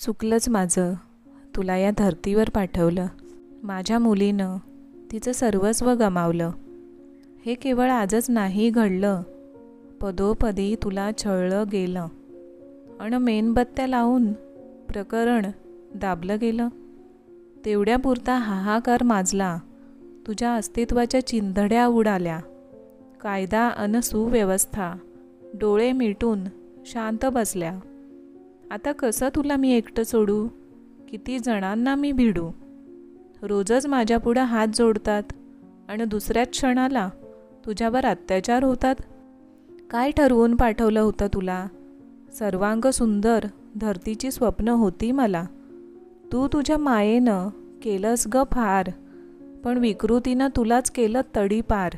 चुकलंच माझं तुला या धर्तीवर पाठवलं। माझ्या मुलीनं तिचं सर्वस्व गमावलं। हे केवळ आजच नाही घडलं, पदोपदी तुला छळलं गेलं। मेणबत्त्या लावून प्रकरण दाबलं गेलं। तेवढ्यापुरता हाहाकार माजला, तुझ्या अस्तित्वाच्या चिंधड्या उडाल्या। कायदा अन सुव्यवस्था डोळे मिटून शांत बसल्या। आता कसं तुला मी एकटं सोडू, किती जणांना मी भिडू। रोजच माझ्यापुढं हात जोडतात आणि दुसऱ्याच क्षणाला तुझ्यावर अत्याचार होतात। काय ठरवून पाठवलं होतं तुला, सर्वांग सुंदर धरतीची स्वप्न होती मला। तू तुझ्या मायेनं केलंस ग फार, पण विकृतीनं तुलाच केलं तडीपार।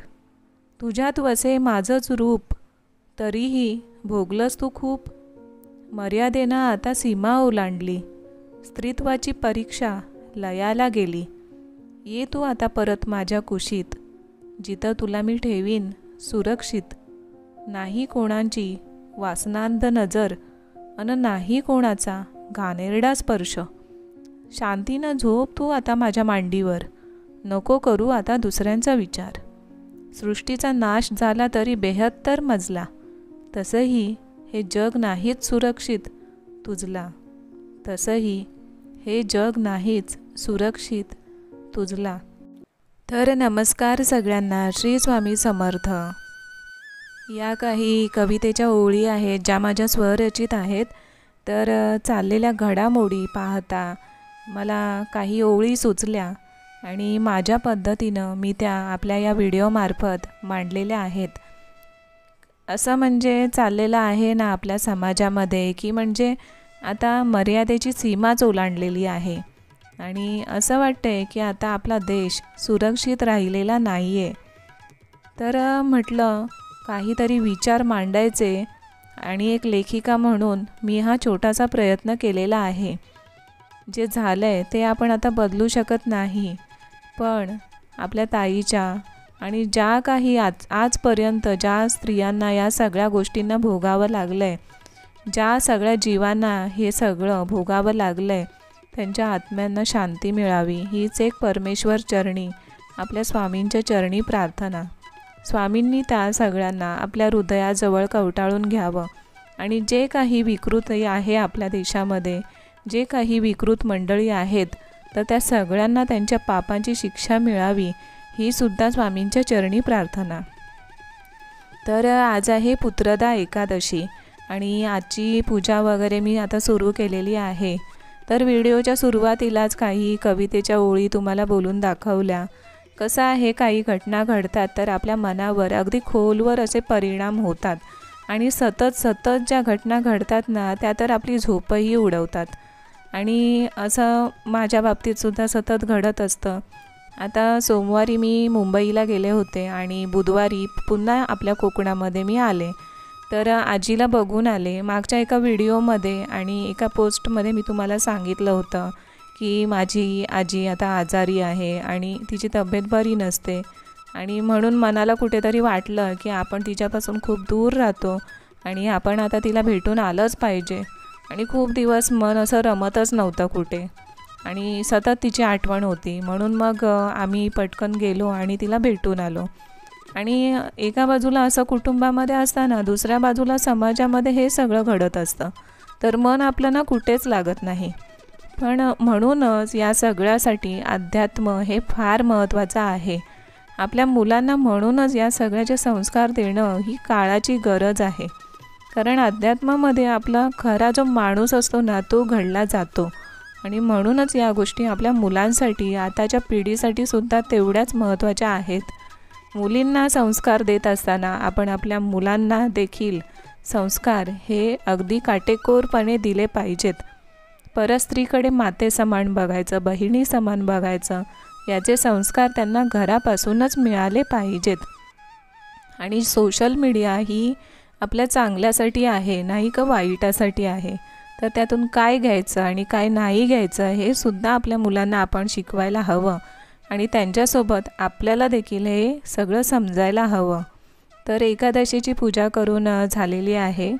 तुझ्यात वसे माझंच रूप, तरीही भोगलंस तू खूप। मर्यादेनं आता सीमा ओलांडली, स्त्रीत्वाची परीक्षा लयाला गेली। ये तू आता परत माझ्या कुशीत, जिथं तुला मी ठेवीन सुरक्षित। नाही कोणाची वासनांध नजर अन नाही कोणाचा घाणेरडा स्पर्श। शांतीनं झोप तू आता माझ्या मांडीवर, नको करू आता दुसऱ्यांचा विचार। सृष्टीचा नाश झाला तरी 72 मजला, तसंही हे जग नाहीच सुरक्षित तुझला। तसंही हे जग नाहीच सुरक्षित तुझला। तर नमस्कार सगळ्यांना, श्री स्वामी समर्थ। या काही कवितेच्या ओळी आहेत ज्या माझ्या स्वरचित आहेत। तर चाललेल्या घडामोडी पाहता मला काही ओळी सुचल्या आणि माझ्या पद्धतीनं मी त्या आपल्या या व्हिडिओमार्फत मांडलेल्या आहेत। असं म्हणजे चाललेलं आहे ना आपल्या समाजामध्ये, की म्हणजे आता मर्यादेची सीमाच ओलांडलेली आहे आणि असं वाटतंय की आता आपला देश सुरक्षित राहिलेला नाही आहे। तर म्हटलं काहीतरी विचार मांडायचे आणि एक लेखिका म्हणून मी हा छोटासा प्रयत्न केलेला आहे। जे झालं आहे ते आपण आता बदलू शकत नाही, पण आपल्या ताईच्या आणि ज्या काही आजपर्यंत ज्या स्त्रियांना या सगळ्या गोष्टींना भोगावं लागलं आहे, ज्या सगळ्या जीवांना हे सगळं भोगावं लागलं आहे, त्यांच्या आत्म्यांना शांती मिळावी हीच एक परमेश्वर चरणी आपल्या स्वामींच्या चरणी प्रार्थना। स्वामींनी त्या सगळ्यांना आपल्या हृदयाजवळ कवटाळून घ्यावं आणि जे काही विकृती आहे आपल्या देशामध्ये, जे काही विकृत मंडळी आहेत, तर त्या सगळ्यांना त्यांच्या पापांची शिक्षा मिळावी ही सुद्धा स्वामींच्या चरणी प्रार्थना। तर आज आहे पुत्रदा एकादशी आणि आजची पूजा वगैरे मी आता सुरू केलेली आहे। तर व्हिडिओच्या सुरुवातीलाच काही कवितेच्या ओळी तुम्हाला बोलून दाखवल्या। कसं आहे, काही घटना घडतात तर आपल्या मनावर अगदी खोलवर असे परिणाम होतात आणि सतत ज्या घटना घडतात ना त्या तर आपली झोपही उडवतात आणि असं माझ्या बाबतीतसुद्धा सतत घडत असतं। आता सोमवारी मी मुंबईला गेले होते आणि बुधवारी पुन्हा आपल्या कोकणामध्ये मी आले। तर आजीला बघून आले। मागच्या एका व्हिडिओमध्ये आणि एका पोस्टमध्ये मी तुम्हाला सांगितलं होतं की माझी आजी आता आजारी आहे आणि तिची तब्येत बरी नसते आणि म्हणून मनाला कुठेतरी वाटलं की आपण तिच्यापासून खूप दूर राहतो आणि आपण आता तिला भेटून आलंच पाहिजे। आणि खूप दिवस मन असं रमतच नव्हतं कुठे आणि सतत तिची आठवण होती, म्हणून मग आम्ही पटकन गेलो आणि तिला भेटून आलो। आणि एका बाजूला असं कुटुंबामध्ये असताना दुसऱ्या बाजूला समाजामध्ये हे सगळं घडत असतं, तर मन आपलं ना कुठेच लागत नाही। पण म्हणूनच या सगळ्यासाठी अध्यात्म हे फार महत्त्वाचं आहे। आपल्या मुलांना म्हणूनच या सगळ्याचे संस्कार देणं ही काळाची गरज आहे, कारण अध्यात्मामध्ये आपला खरा जो माणूस असतो ना तो घडला जातो आणि म्हणूनच या गोष्टी आपल्या मुलांसाठी, आताच्या पिढीसाठी सुद्धा तेवढ्याच महत्त्वाच्या आहेत। मुलींना संस्कार देत असताना आपण आपल्या मुलांना देखील संस्कार हे अगदी काटेकोरपणे दिले पाहिजेत। परस्त्रीकडे माते समान बघायचं, बहिणी समान बघायचं, याचे संस्कार त्यांना घरापासूनच मिळाले पाहिजेत। आणि सोशल मीडिया ही आपल्या चांगल्यासाठी आहे, नाही का वाईटासाठी आहे। तर त्यातून काय घ्यायचं आणि काय नाही घ्यायचं हे सुद्धा आपल्या मुलांना आपण शिकवायला हवं आणि त्यांच्यासोबत आपल्याला देखील हे सगळं समजायला हवं। तर एकादशीची पूजा करून झालेली आहे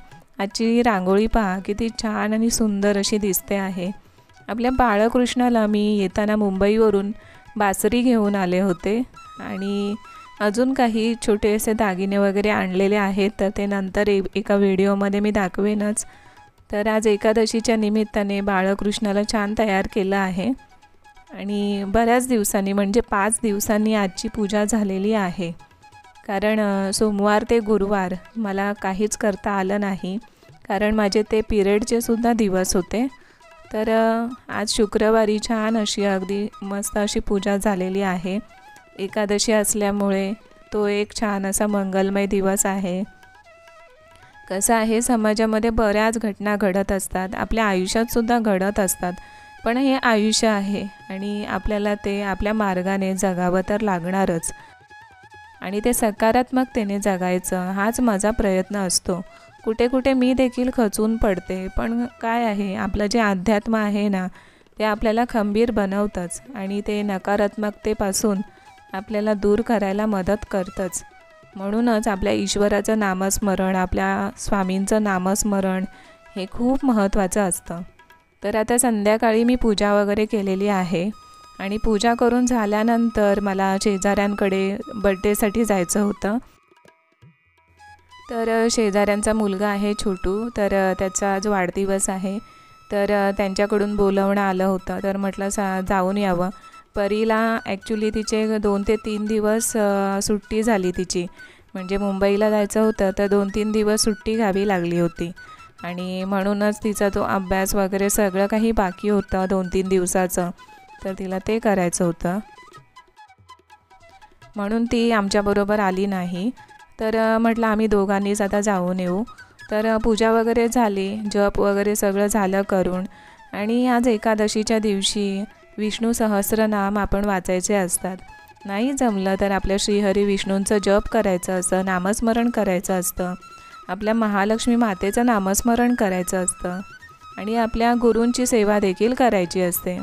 आजची रांगोळी पहा किती छान आणि सुंदर अशी दिसते आहे। आपल्या बाळकृष्णाला मी येताना मुंबईवरून बासरी घेऊन आले होते आणि अजून काही छोटेसे दागिने वगैरे आणलेले आहेत, तर ते नंतर एका व्हिडिओमध्ये मी दाखवेनच। तर आज एकादशीच्या निमित्ताने बाळकृष्णाला छान तयार केलं आहे आणि बऱ्याच दिवसांनी म्हणजे 5 दिवसांनी आजची पूजा झालेली आहे। कारण सोमवार ते गुरुवार मला काहीच करता आलं नाही, कारण माझे ते पिरियडचे सुद्धा दिवस होते। तर आज शुक्रवारी छान अशी अगदी मस्त अशी पूजा झालेली आहे। एकादशी असल्यामुळे तो एक छान असा मंगलमय दिवस आहे। कसं आहे, समाजामध्ये बऱ्याच घटना घडत असतात, आपल्या आयुष्यात सुद्धा घडत असतात, पण हे आयुष्य आहे आणि आपल्याला ते आपल्या मार्गाने जगावं तर लागणारच आणि ते सकारात्मकतेने जगायचं हाच माझा प्रयत्न असतो। कुठे कुठे मी देखील खचून पडते, पण काय आहे, आपलं जे अध्यात्म आहे ना ते आपल्याला खंबीर बनवतंच आणि ते नकारात्मकतेपासून आपल्याला दूर करायला मदत करतंच। म्हणूनच आपल्या ईश्वराचं नामस्मरण, आपल्या स्वामींचं नामस्मरण हे खूप महत्त्वाचं असतं। तर आता संध्याकाळी मी पूजा वगैरे केलेली आहे आणि पूजा करून झाल्यानंतर मला शेजाऱ्यांकडे बड्डेसाठी जायचं होतं। तर शेजाऱ्यांचा मुलगा आहे छोटू, तर त्याचा आज वाढदिवस आहे, तर त्यांच्याकडून बोलवणं आलं होतं। तर म्हटलं जाऊन यावं। परीला ॲक्च्युली तिचे 2 ते 3 दिवस सुट्टी झाली तिची, म्हणजे मुंबईला जायचं होतं, तर 2-3 दिवस सुट्टी घ्यावी लागली होती आणि म्हणूनच तिचा तो अभ्यास वगैरे सगळं काही बाकी होतं 2-3 दिवसाचं, तर तिला ते करायचं होतं, म्हणून ती आमच्याबरोबर आली नाही। तर म्हटलं आम्ही दोघांनीच आता जाऊन येऊ। तर पूजा वगैरे झाली, जप वगैरे सगळं झालं करून, आणि आज एकादशीच्या दिवशी विष्णू सहस्रनाम आपण वाचायचे असतात। नाही जमलं तर आपल्या श्रीहरी विष्णूंचं जप करायचं असतं, नामस्मरण करायचं असतं, आपल्या महालक्ष्मी मातेचं नामस्मरण करायचं असतं आणि आपल्या गुरूंची सेवा देखील करायची असते।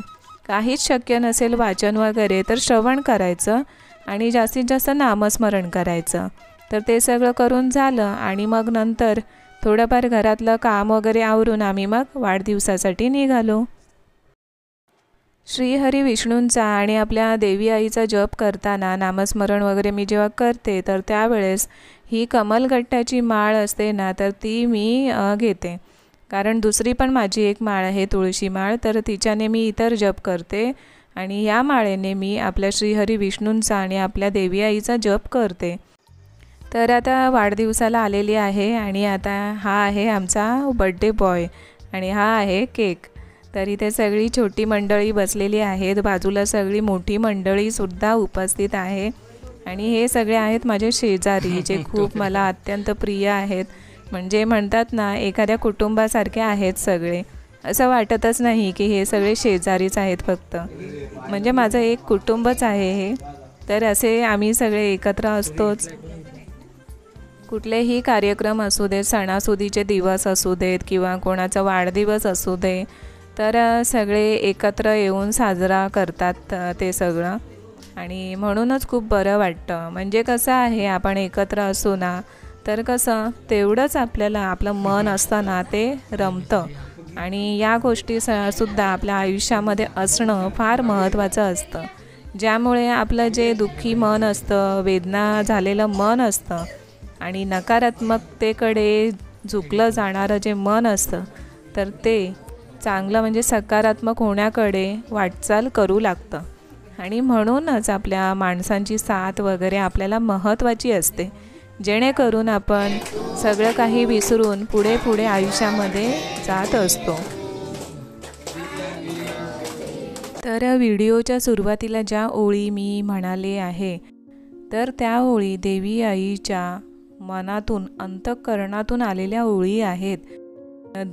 काहीच शक्य नसेल वाचन वगैरे तर श्रवण करायचं आणि जास्तीत जास्त नामस्मरण करायचं। तर ते सगळं करून झालं आणि मग नंतर थोडंफार घरातलं काम वगैरे आवरून आम्ही मग वाढदिवसासाठी निघालो। श्रीहरी विष्णूंचा आणि आपल्या देवी आईचा जप करताना नामस्मरण वगैरे मी जेव्हा करते, तर त्यावेळेस ही कमलगट्ट्याची माळ असते ना, तर ती मी घेते, कारण दुसरी पण माझी एक माळ आहे तुळशी माळ, तर तिच्याने मी इतर जप करते आणि या माळेने मी आपल्या श्रीहरी विष्णूंचा आणि आपल्या देवी आईचा जप करते। तर आता वाढदिवसाला आलेली आहे आणि आता हा आहे आमचा बड्डे बॉय आणि हा आहे केक। तर इथे सगळी छोटी मंडळी बसलेली आहेत, बाजूला सगळी मोठी मंडळीसुद्धा उपस्थित आहे आणि हे सगळे आहेत माझे शेजारी, जे खूप मला अत्यंत प्रिय आहेत। म्हणजे म्हणतात ना, एखाद्या कुटुंबासारखे आहेत सगळे, असं वाटतच नाही की हे सगळे शेजारीच आहेत फक्त, म्हणजे माझं एक कुटुंबच आहे हे। तर असे आम्ही सगळे एकत्र असतोच, कुठलेही कार्यक्रम असू देत, सणासुदीचे दिवस असू देत किंवा कोणाचा वाढदिवस असू दे, तर सगळे एकत्र येऊन साजरा करतात ते सगळं आणि म्हणूनच खूप बरं वाटतं। म्हणजे कसं आहे, आपण एकत्र असू ना, तर कसं तेवढंच आपल्याला आपलं मन असतं ना ते रमतं आणि या गोष्टी सुद्धा आपल्या आयुष्यामध्ये असणं फार महत्त्वाचं असतं, ज्यामुळे आपलं जे दुःखी मन असतं, वेदना झालेलं मन असतं आणि नकारात्मकतेकडे झुकलं जाणारं जे मन असतं, तर ते चांगलं म्हणजे सकारात्मक होण्याकडे वाटचाल करू लागतं आणि म्हणूनच आपल्या माणसांची साथ वगैरे आपल्याला महत्त्वाची असते, जेणेकरून आपण सगळं काही विसरून पुढे पुढे आयुष्यामध्ये जात असतो। तर व्हिडिओच्या सुरुवातीला ज्या ओळी मी म्हणाले आहे, तर त्या ओळी देवी आईच्या मनातून, अंतःकरणातून आलेल्या ओळी आहेत।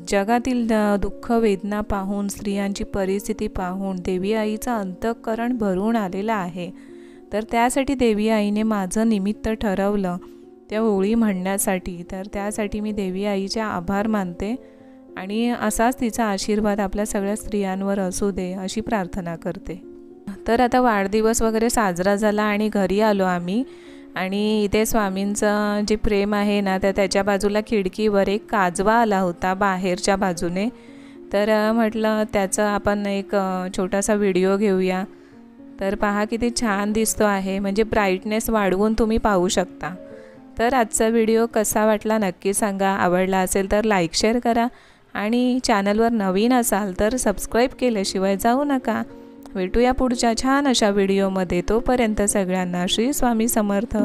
जगातील दुःख वेदना पाहून, स्त्रियांची परिस्थिती पाहून देवी आईचं अंतःकरण भरून आलेलं आहे। तर त्यासाठी देवी आईने माझं निमित्त ठरवलं त्या ओळी म्हणण्यासाठी, तर त्यासाठी मी देवी आईचे आभार मानते आणि असाच तिचा आशीर्वाद आपल्या सगळ्या स्त्रियांवर असू दे अशी प्रार्थना करते। तर आता वाढदिवस वगैरे साजरा झाला आणि घरी आलो आम्ही आणि इथे स्वामींचं जे प्रेम आहे ना, तर त्याच्या बाजूला खिडकीवर एक काजवा आला होता बाहेरच्या बाजूने. तर म्हटलं त्याचं आपण एक छोटासा व्हिडिओ घेऊया. तर पहा किती छान दिसतो आहे, म्हणजे ब्राईटनेस वाढवून तुम्ही पाहू शकता. तर आजचा व्हिडिओ कसा वाटला नक्की सांगा. आवडला असेल तर लाईक शेअर करा आणि चॅनलवर नवीन असाल तर सबस्क्राईब केल्याशिवाय जाऊ नका. भेटूया पुढच्या छान अशा व्हिडिओमध्ये. तोपर्यंत सगळ्यांना श्री स्वामी समर्थ.